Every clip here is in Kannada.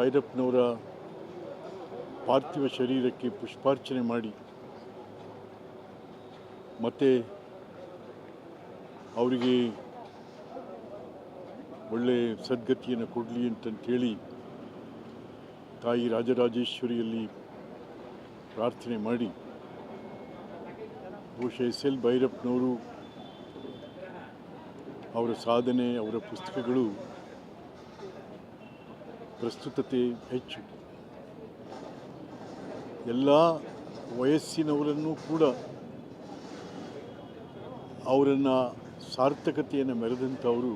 ಭೈರಪ್ಪನವರ ಪಾರ್ಥಿವ ಶರೀರಕ್ಕೆ ಪುಷ್ಪಾರ್ಚನೆ ಮಾಡಿ ಮತ್ತು ಅವರಿಗೆ ಒಳ್ಳೆಯ ಸದ್ಗತಿಯನ್ನು ಕೊಡಲಿ ಅಂತಂತೇಳಿ ತಾಯಿ ರಾಜರಾಜೇಶ್ವರಿಯಲ್ಲಿ ಪ್ರಾರ್ಥನೆ ಮಾಡಿ ಬಹುಶಃ ಎಸ್.ಎಲ್. ಭೈರಪ್ಪನವರು ಅವರ ಸಾಧನೆ, ಅವರ ಪುಸ್ತಕಗಳು ಪ್ರಸ್ತುತತೆ ಹೆಚ್ಚು. ಎಲ್ಲ ವಯಸ್ಸಿನವರನ್ನು ಕೂಡ ಅವರನ್ನು ಸಾರ್ಥಕತೆಯನ್ನು ಮೆರೆದಂಥವರು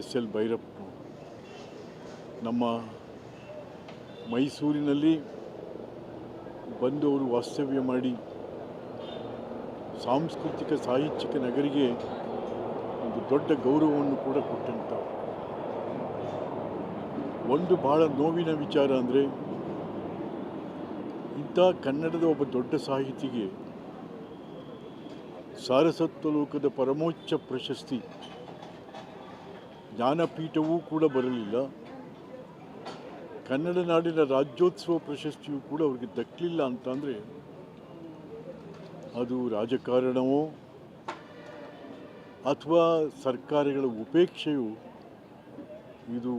ಎಸ್.ಎಲ್. ಭೈರಪ್ಪನವರು. ನಮ್ಮ ಮೈಸೂರಿನಲ್ಲಿ ಬಂದು ಅವರು ವಾಸ್ತವ್ಯ ಮಾಡಿ ಸಾಂಸ್ಕೃತಿಕ ಸಾಹಿತ್ಯಿಕ ನಗರಿಗೆ ಒಂದು ದೊಡ್ಡ ಗೌರವವನ್ನು ಕೂಡ ಕೊಟ್ಟಂಥ ಒಂದು ಭಾಳ ನೋವಿನ ವಿಚಾರ ಅಂದರೆ ಇಂಥ ಕನ್ನಡದ ಒಬ್ಬ ದೊಡ್ಡ ಸಾಹಿತಿಗೆ ಸಾರಸ್ವತ ಲೋಕದ ಪರಮೋಚ್ಚ ಪ್ರಶಸ್ತಿ ಜ್ಞಾನಪೀಠವೂ ಕೂಡ ಬರಲಿಲ್ಲ. ಕನ್ನಡ ನಾಡಿನ ರಾಜ್ಯೋತ್ಸವ ಪ್ರಶಸ್ತಿಯೂ ಕೂಡ ಅವರಿಗೆ ದಕ್ಕಲಿಲ್ಲ ಅಂತಂದರೆ ಅದು ರಾಜಕಾರಣವೋ ಅಥವಾ ಸರ್ಕಾರಗಳ ಉಪೇಕ್ಷೆಯು ಇದು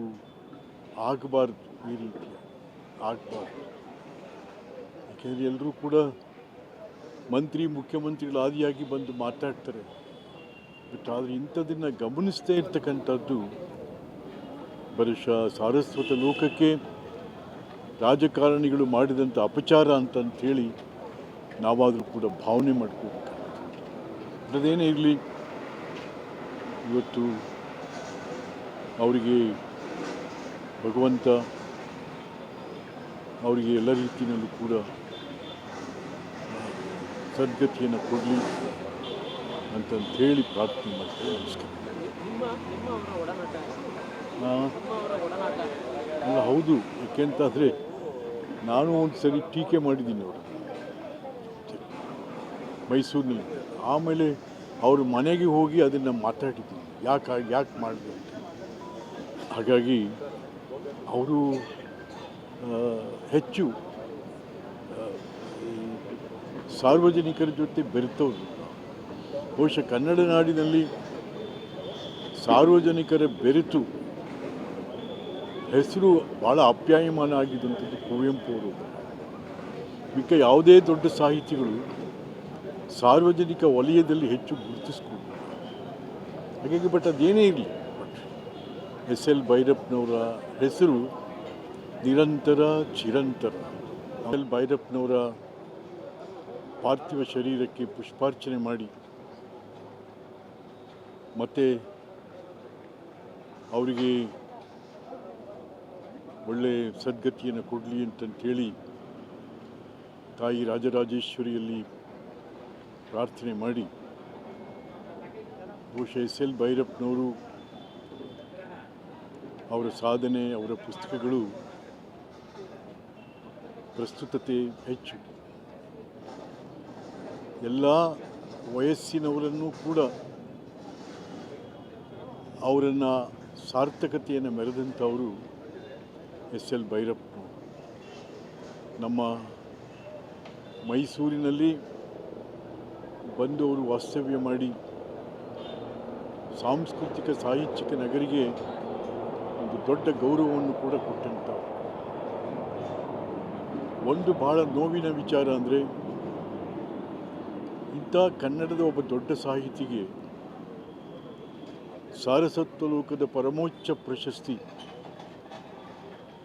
ಆಗಬಾರ್ದು, ಈ ರೀತಿ ಆಗಬಾರ್ದು. ಯಾಕೆಂದರೆ ಎಲ್ಲರೂ ಕೂಡ ಮಂತ್ರಿ ಮುಖ್ಯಮಂತ್ರಿಗಳ ಆದಿಯಾಗಿ ಬಂದು ಮಾತಾಡ್ತಾರೆ. ಬಟ್ ಆದರೆ ಇಂಥದನ್ನು ಗಮನಿಸದೇ ಇರ್ತಕ್ಕಂಥದ್ದು ಬಹುಶಃ ಸಾರಸ್ವತ ಲೋಕಕ್ಕೆ ರಾಜಕಾರಣಿಗಳು ಮಾಡಿದಂಥ ಅಪಚಾರ ಅಂತಂಥೇಳಿ ನಾವಾದರೂ ಕೂಡ ಭಾವನೆ ಮಾಡ್ಕೋಬೇಕು. ಅದೇನೇ ಇರಲಿ, ಇವತ್ತು ಅವರಿಗೆ ಭಗವಂತ ಅವರಿಗೆ ಎಲ್ಲ ರೀತಿಯಲ್ಲೂ ಕೂಡ ಸದ್ಗತಿಯನ್ನು ಕೊಡಲಿ ಅಂತಂಥೇಳಿ ಪ್ರಾರ್ಥನೆ ಮಾಡ್ತಾರೆ. ನಮಸ್ಕಾರ. ಅಲ್ಲ, ಹೌದು. ಯಾಕೆಂತಾದರೆ ನಾನು ಒಂದು ಸರಿ ಟೀಕೆ ಮಾಡಿದ್ದೀನಿ ಅವರು ಮೈಸೂರಿನಲ್ಲಿ. ಆಮೇಲೆ ಅವ್ರ ಮನೆಗೆ ಹೋಗಿ ಅದನ್ನು ಮಾತಾಡಿದ್ದೀನಿ, ಯಾಕೆ ಮಾಡಿದೆ ಅಂತ. ಹಾಗಾಗಿ ಅವರು ಹೆಚ್ಚು ಸಾರ್ವಜನಿಕರ ಜೊತೆ ಬೆರೆತವರು. ಬಹುಶಃ ಕನ್ನಡ ನಾಡಿನಲ್ಲಿ ಸಾರ್ವಜನಿಕರ ಬೆರೆತು ಹೆಸರು ಭಾಳ ಅಪ್ಯಾಯಮಾನ ಆಗಿದ್ದಂಥದ್ದು ಕುವೆಂಪು ಅವರು. ಮಿಕ್ಕ ಯಾವುದೇ ದೊಡ್ಡ ಸಾಹಿತಿಗಳು ಸಾರ್ವಜನಿಕ ವಲಯದಲ್ಲಿ ಹೆಚ್ಚು ಗುರುತಿಸ್ಕೊಂಡು. ಹಾಗಾಗಿ ಬಟ್ ಅದೇನೇ ಇರಲಿ, ಬಟ್ ಎಸ್.ಎಲ್. ಭೈರಪ್ಪನವರ ಹೆಸರು ನಿರಂತರ ಚಿರಂತರ. ಎಸ್.ಎಲ್. ಭೈರಪ್ಪನವರ ಪಾರ್ಥಿವ ಶರೀರಕ್ಕೆ ಪುಷ್ಪಾರ್ಚನೆ ಮಾಡಿ ಮತ್ತು ಅವರಿಗೆ ಒಳ್ಳೆಯ ಸದ್ಗತಿಯನ್ನು ಕೊಡಲಿ ಅಂತಂತೇಳಿ ತಾಯಿ ರಾಜರಾಜೇಶ್ವರಿಯಲ್ಲಿ ಪ್ರಾರ್ಥನೆ ಮಾಡಿ ಬಹುಶಃ ಎಸ್.ಎಲ್. ಭೈರಪ್ಪನವರು ಅವರ ಸಾಧನೆ, ಅವರ ಪುಸ್ತಕಗಳು ಪ್ರಸ್ತುತತೆ ಹೆಚ್ಚು. ಎಲ್ಲ ವಯಸ್ಸಿನವರನ್ನು ಕೂಡ ಅವರನ್ನು ಸಾರ್ಥಕತೆಯನ್ನು ಮೆರೆದಂಥವರು ಎಸ್.ಎಲ್. ಭೈರಪ್ಪನವರು. ನಮ್ಮ ಮೈಸೂರಿನಲ್ಲಿ ಬಂದು ಅವರು ವಾಸ್ತವ್ಯ ಮಾಡಿ ಸಾಂಸ್ಕೃತಿಕ ಸಾಹಿತ್ಯಿಕ ನಗರಿಗೆ ಒಂದು ದೊಡ್ಡ ಗೌರವವನ್ನು ಕೂಡ ಕೊಟ್ಟಂಥ ಒಂದು ಭಾಳ ನೋವಿನ ವಿಚಾರ ಅಂದರೆ ಇಂಥ ಕನ್ನಡದ ಒಬ್ಬ ದೊಡ್ಡ ಸಾಹಿತಿಗೆ ಸಾರಸ್ವತ ಲೋಕದ ಪರಮೋಚ್ಚ ಪ್ರಶಸ್ತಿ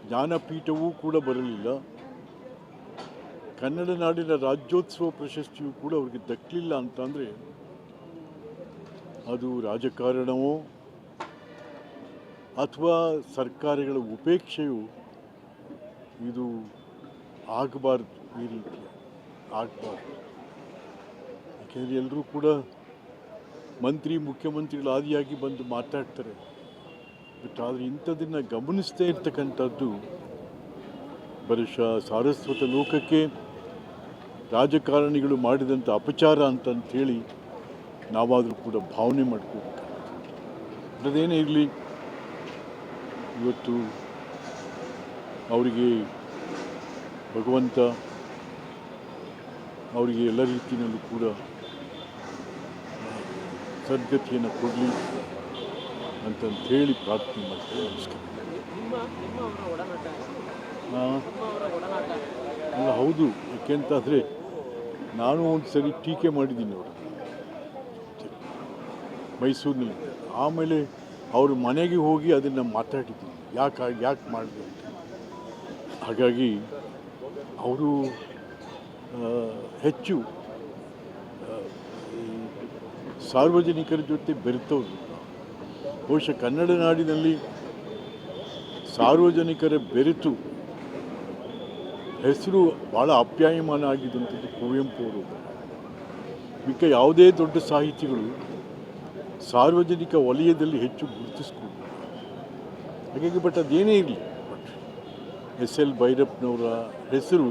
ಜ್ಞಾನಪೀಠವೂ ಕೂಡ ಬರಲಿಲ್ಲ. ಕನ್ನಡ ನಾಡಿನ ರಾಜ್ಯೋತ್ಸವ ಪ್ರಶಸ್ತಿಯೂ ಕೂಡ ಅವರಿಗೆ ದಕ್ಕಲಿಲ್ಲ ಅಂತಂದರೆ ಅದು ರಾಜಕಾರಣವೋ ಅಥವಾ ಸರ್ಕಾರಗಳ ಉಪೇಕ್ಷೆಯು ಇದು ಆಗಬಾರ್ದು, ಈ ರೀತಿ ಆಗಬಾರ್ದು. ಯಾಕೆಂದರೆ ಎಲ್ಲರೂ ಕೂಡ ಮಂತ್ರಿ ಮುಖ್ಯಮಂತ್ರಿಗಳ ಆದಿಯಾಗಿ ಬಂದು ಮಾತಾಡ್ತಾರೆ. ಬಟ್ ಆದರೆ ಇಂಥದನ್ನು ಗಮನಿಸದೇ ಇರ್ತಕ್ಕಂಥದ್ದು ಬಹುಶಃ ಸಾರಸ್ವತ ಲೋಕಕ್ಕೆ ರಾಜಕಾರಣಿಗಳು ಮಾಡಿದಂಥ ಅಪಚಾರ ಅಂತಂಥೇಳಿ ನಾವಾದರೂ ಕೂಡ ಭಾವನೆ ಮಾಡ್ಕೋಬೇಕು. ಅದೇನೇ ಇರಲಿ, ಇವತ್ತು ಅವರಿಗೆ ಭಗವಂತ ಅವರಿಗೆ ಎಲ್ಲ ರೀತಿಯಲ್ಲೂ ಕೂಡ ಸದ್ಗತಿಯನ್ನು ಕೊಡಲಿ ಅಂತಂತ ಹೇಳಿ ಪ್ರಾರ್ಥನೆ ಮಾಡ್ತೀನಿ. ನಮಸ್ಕಾರ. ಅಲ್ಲ, ಹೌದು. ಯಾಕೆಂತಾದರೆ ನಾನು ಒಂದು ಸರಿ ಟೀಕೆ ಮಾಡಿದ್ದೀನಿ ಅವರು ಮೈಸೂರಿನಲ್ಲಿ. ಆಮೇಲೆ ಅವ್ರ ಮನೆಗೆ ಹೋಗಿ ಅದನ್ನು ಮಾತಾಡಿದ್ದೀನಿ, ಯಾಕೆ ಮಾಡಿದೆ ಅಂತ. ಹಾಗಾಗಿ ಅವರು ಹೆಚ್ಚು ಸಾರ್ವಜನಿಕರ ಜೊತೆ ಬೆರೆತವರು. ಬಹುಶಃ ಕನ್ನಡ ನಾಡಿನಲ್ಲಿ ಸಾರ್ವಜನಿಕರ ಬೆರೆತು ಹೆಸರು ಭಾಳ ಅಪ್ಯಾಯಮಾನ ಆಗಿದ್ದಂಥದ್ದು ಕುವೆಂಪು ಅವರು. ಮಿಕ್ಕ ಯಾವುದೇ ದೊಡ್ಡ ಸಾಹಿತಿಗಳು ಸಾರ್ವಜನಿಕ ವಲಯದಲ್ಲಿ ಹೆಚ್ಚು ಗುರುತಿಸ್ಕೊಂಡು. ಹಾಗಾಗಿ ಅದೇನೇ ಇರಲಿ, SL ಭೈರಪ್ಪನವರ ಹೆಸರು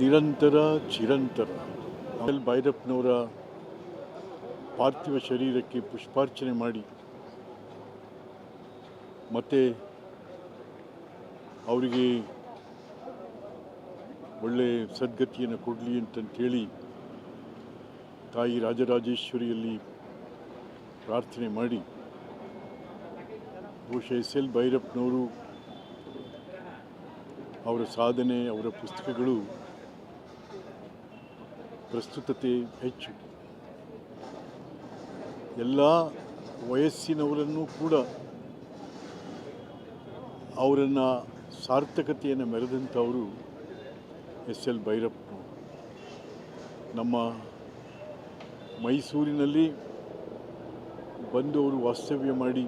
ನಿರಂತರ ಚಿರಂತರ. SL ಭೈರಪ್ಪನವರ ಪಾರ್ಥಿವ ಶರೀರಕ್ಕೆ ಪುಷ್ಪಾರ್ಚನೆ ಮಾಡಿ ಮತ್ತು ಅವರಿಗೆ ಒಳ್ಳೆಯ ಸದ್ಗತಿಯನ್ನು ಕೊಡಲಿ ಅಂತಂತೇಳಿ ತಾಯಿ ರಾಜರಾಜೇಶ್ವರಿಯಲ್ಲಿ ಪ್ರಾರ್ಥನೆ ಮಾಡಿ, ಬಹುಶಃ SL ಭೈರಪ್ಪನವರು ಅವರ ಸಾಧನೆ, ಅವರ ಪುಸ್ತಕಗಳು ಪ್ರಸ್ತುತತೆ ಹೆಚ್ಚು. ಎಲ್ಲ ವಯಸ್ಸಿನವರನ್ನು ಕೂಡ ಅವರನ್ನು ಸಾರ್ಥಕತೆಯನ್ನು ಮೆರೆದಂಥವರು SL ಭೈರಪ್ಪನವರು. ನಮ್ಮ ಮೈಸೂರಿನಲ್ಲಿ ಬಂದು ಅವರು ವಾಸ್ತವ್ಯ ಮಾಡಿ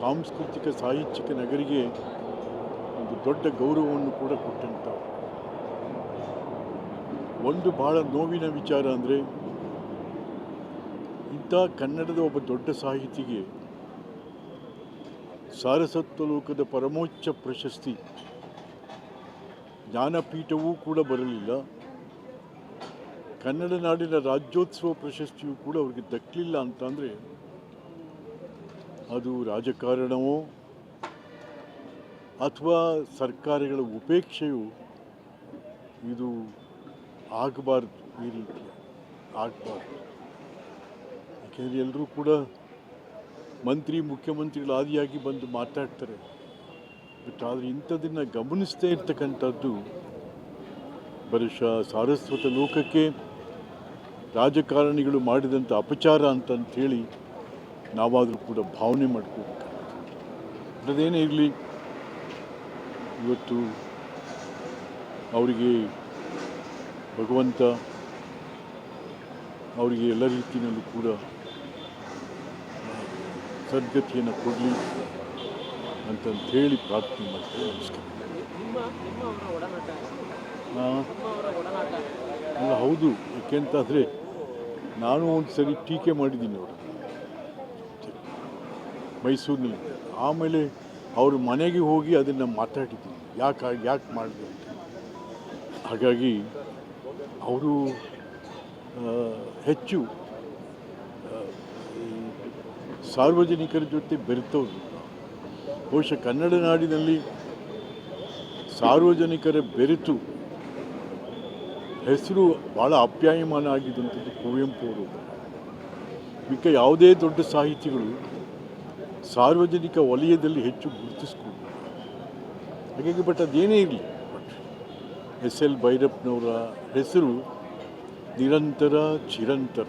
ಸಾಂಸ್ಕೃತಿಕ ಸಾಹಿತ್ಯಿಕ ನಗರಿಗೆ ಒಂದು ದೊಡ್ಡ ಗೌರವವನ್ನು ಕೂಡ ಕೊಟ್ಟಂಥವ್ರು. ಒಂದು ಭಾಳ ನೋವಿನ ವಿಚಾರ ಅಂದರೆ, ಇಂಥ ಕನ್ನಡದ ಒಬ್ಬ ದೊಡ್ಡ ಸಾಹಿತಿಗೆ ಸಾರಸ್ವತ ಲೋಕದ ಪರಮೋಚ್ಚ ಪ್ರಶಸ್ತಿ ಜ್ಞಾನಪೀಠವೂ ಕೂಡ ಬರಲಿಲ್ಲ. ಕನ್ನಡ ನಾಡಿನ ರಾಜ್ಯೋತ್ಸವ ಪ್ರಶಸ್ತಿಯೂ ಕೂಡ ಅವರಿಗೆ ದಕ್ಕಲಿಲ್ಲ ಅಂತಂದರೆ ಅದು ರಾಜಕಾರಣವೋ ಅಥವಾ ಸರ್ಕಾರಗಳ ಉಪೇಕ್ಷೆಯು ಇದು ಆಗಬಾರ್ದು. ಈ ರೀತಿ ಆಗಬಾರ್ದು. ಯಾಕೆಂದರೆ ಎಲ್ಲರೂ ಕೂಡ ಮಂತ್ರಿ ಮುಖ್ಯಮಂತ್ರಿಗಳ ಆದಿಯಾಗಿ ಬಂದು ಮಾತಾಡ್ತಾರೆ. ಬಟ್ ಆದರೆ ಇಂಥದನ್ನು ಗಮನಿಸದೇ ಇರ್ತಕ್ಕಂಥದ್ದು ಬಹುಶಃ ಸಾರಸ್ವತ ಲೋಕಕ್ಕೆ ರಾಜಕಾರಣಿಗಳು ಮಾಡಿದಂಥ ಅಪಚಾರ ಅಂತಂಥೇಳಿ ನಾವಾದರೂ ಕೂಡ ಭಾವನೆ ಮಾಡ್ಕೋಬೇಕು. ಅದೇನೇ ಇರಲಿ, ಇವತ್ತು ಅವರಿಗೆ ಭಗವಂತ ಅವರಿಗೆ ಎಲ್ಲ ರೀತಿಯಲ್ಲೂ ಕೂಡ ಸದ್ಗತಿಯನ್ನು ಕೊಡಲಿ ಅಂತಂತ ಹೇಳಿ ಪ್ರಾರ್ಥನೆ ಮಾಡ್ತೀನಿ. ನಮಸ್ಕಾರ. ಅಲ್ಲ, ಹೌದು. ಯಾಕೆಂತಾದರೆ ನಾನು ಒಂದು ಸರಿ ಟೀಕೆ ಮಾಡಿದ್ದೀನಿ ಅವರು ಮೈಸೂರಿನಲ್ಲಿ. ಆಮೇಲೆ ಅವ್ರ ಮನೆಗೆ ಹೋಗಿ ಅದನ್ನು ಮಾತಾಡಿದ್ದೀನಿ, ಯಾಕೆ ಮಾಡಿದೆ ಅಂತ. ಹಾಗಾಗಿ ಅವರು ಹೆಚ್ಚು ಸಾರ್ವಜನಿಕರ ಜೊತೆ ಬೆರೆತವರು. ಬಹುಶಃ ಕನ್ನಡ ನಾಡಿನಲ್ಲಿ ಸಾರ್ವಜನಿಕರ ಬೆರೆತು ಹೆಸರು ಭಾಳ ಅಪ್ಯಾಯಮಾನ ಆಗಿದ್ದಂಥದ್ದು ಕುವೆಂಪು ಅವರು. ಮಿಕ್ಕ ಯಾವುದೇ ದೊಡ್ಡ ಸಾಹಿತಿಗಳು ಸಾರ್ವಜನಿಕ ವಲಯದಲ್ಲಿ ಹೆಚ್ಚು ಗುರುತಿಸ್ಕೊಂಡು. ಹಾಗಾಗಿ ಅದೇನೇ ಇರಲಿ, SL ಭೈರಪ್ಪನವರ ಹೆಸರು ನಿರಂತರ ಚಿರಂತರ.